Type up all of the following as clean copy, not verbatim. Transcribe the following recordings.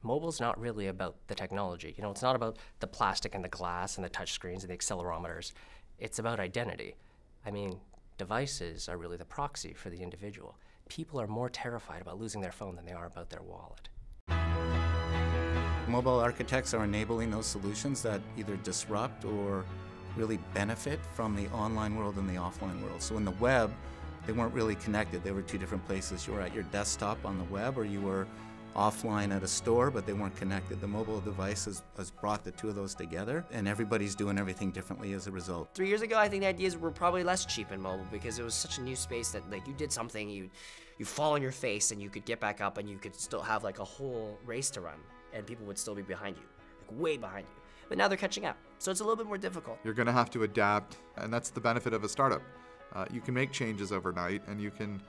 mobile's not really about the technology. You know, it's not about the plastic and the glass and the touch screens and the accelerometers. It's about identity. I mean, devices are really the proxy for the individual. People are more terrified about losing their phone than they are about their wallet. Mobile architects are enabling those solutions that either disrupt or really benefit from the online world and the offline world. So in the web, they weren't really connected. They were two different places. You were at your desktop on the web, or you were offline at a store, but they weren't connected. The mobile device has brought the two of those together, and everybody's doing everything differently as a result. 3 years ago, I think the ideas were probably less cheap in mobile because it was such a new space that, like, you did something, you fall on your face and you could get back up and you could still have like a whole race to run and people would still be behind you, like way behind you. But now they're catching up, so it's a little bit more difficult. You're gonna have to adapt, and that's the benefit of a startup. You can make changes overnight and you can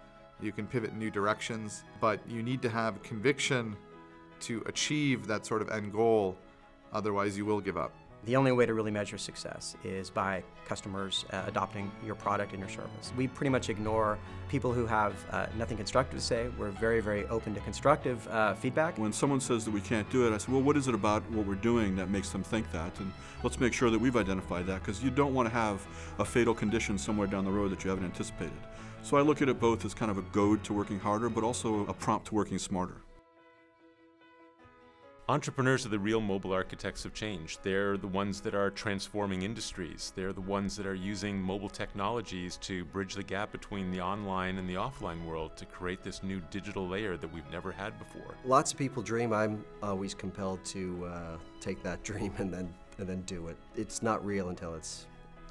pivot in new directions, but you need to have conviction to achieve that sort of end goal, otherwise you will give up. The only way to really measure success is by customers adopting your product and your service. We pretty much ignore people who have nothing constructive to say. We're very, very open to constructive feedback. When someone says that we can't do it, I say, well, what is it about what we're doing that makes them think that? And let's make sure that we've identified that, because you don't want to have a fatal condition somewhere down the road that you haven't anticipated. So I look at it both as kind of a goad to working harder, but also a prompt to working smarter. Entrepreneurs are the real mobile architects of change. They're the ones that are transforming industries. They're the ones that are using mobile technologies to bridge the gap between the online and the offline world to create this new digital layer that we've never had before. Lots of people dream. I'm always compelled to take that dream and then do it. It's not real until it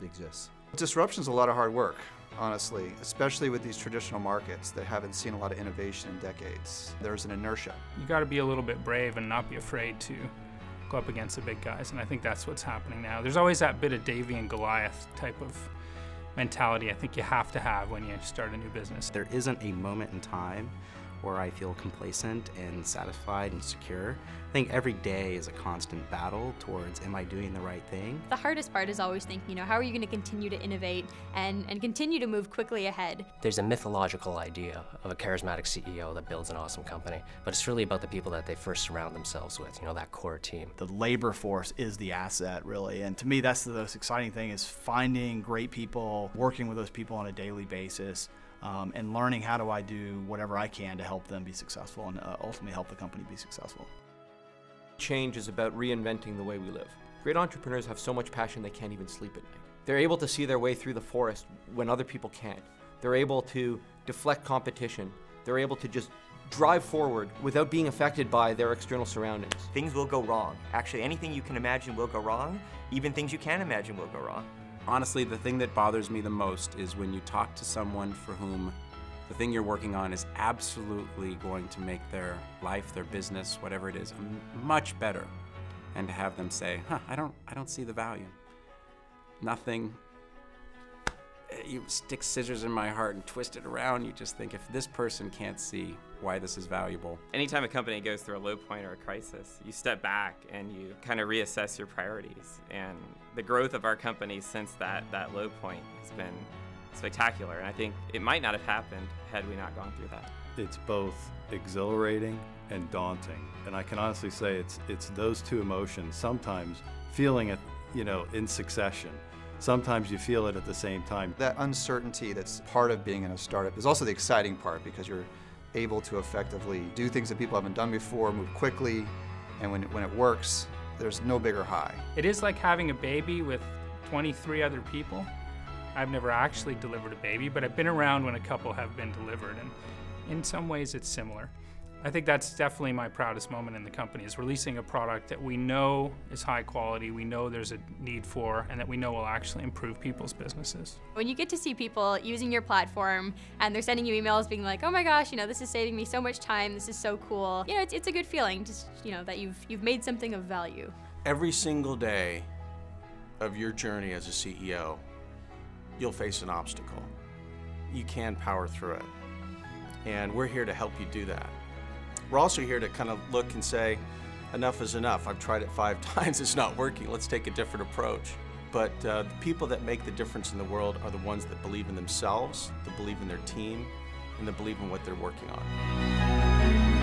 exists. Disruption's a lot of hard work, honestly, especially with these traditional markets that haven't seen a lot of innovation in decades. There's an inertia. You got to be a little bit brave and not be afraid to go up against the big guys, and I think that's what's happening now. There's always that bit of Davy and Goliath type of mentality I think you have to have when you start a new business. There isn't a moment in time where I feel complacent and satisfied and secure. I think every day is a constant battle towards, am I doing the right thing? The hardest part is always thinking, how are you going to continue to innovate and continue to move quickly ahead? There's a mythological idea of a charismatic CEO that builds an awesome company, but it's really about the people that they first surround themselves with, that core team. The labor force is the asset, really, and to me that's the most exciting thing, is finding great people, working with those people on a daily basis, and learning how do I do whatever I can to help them be successful and ultimately help the company be successful. Change is about reinventing the way we live. Great entrepreneurs have so much passion they can't even sleep at night. They're able to see their way through the forest when other people can't. They're able to deflect competition. They're able to just drive forward without being affected by their external surroundings. Things will go wrong. Actually, anything you can imagine will go wrong. Even things you can't imagine will go wrong. Honestly, the thing that bothers me the most is when you talk to someone for whom the thing you're working on is absolutely going to make their life, their business, whatever it is, much better. And to have them say, I don't see the value. Nothing. You stick scissors in my heart and twist it around, you just think, if this person can't see why this is valuable. Anytime a company goes through a low point or a crisis, you step back and you kind of reassess your priorities. And the growth of our company since that low point has been spectacular, and I think it might not have happened had we not gone through that. It's both exhilarating and daunting, and I can honestly say it's those two emotions, sometimes feeling it, in succession. Sometimes you feel it at the same time. That uncertainty that's part of being in a startup is also the exciting part, because you're able to effectively do things that people haven't done before, move quickly, and when it works, there's no bigger high. It is like having a baby with 23 other people. I've never actually delivered a baby, but I've been around when a couple have been delivered, and in some ways it's similar. I think that's definitely my proudest moment in the company, is releasing a product that we know is high quality, we know there's a need for, and that we know will actually improve people's businesses. When you get to see people using your platform and they're sending you emails being like, oh my gosh, this is saving me so much time, this is so cool. It's a good feeling, just, that you've made something of value. Every single day of your journey as a CEO, you'll face an obstacle. You can power through it. And we're here to help you do that. We're also here to kind of look and say, enough is enough. I've tried it 5 times, it's not working. Let's take a different approach. But the people that make the difference in the world are the ones that believe in themselves, that believe in their team, and that believe in what they're working on.